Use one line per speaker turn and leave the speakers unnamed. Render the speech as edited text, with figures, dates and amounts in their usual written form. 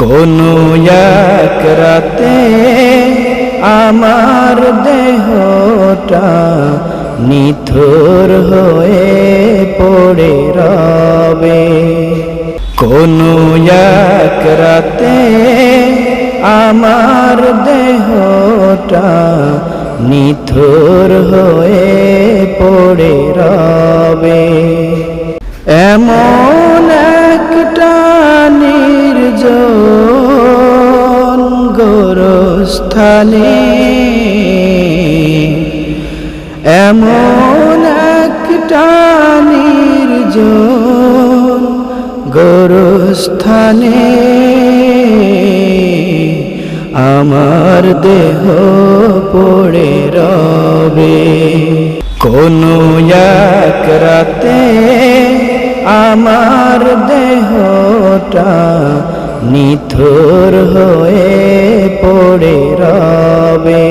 কোনো এক রাতে আমার দেহটা নিথর হয়ে পড়ে রবে। কোনো এক রাতে আমার দেহটা নিথর হয়ে পড়ে রবে। এমন একটা নির্জন গোরস্থানে, এমন একটা নির্জন গোরস্থানে আমার দেহ পড়ে রবে। কোনো এক রাতে আমার দেহটা নিথর হয়ে পড়ে রবে।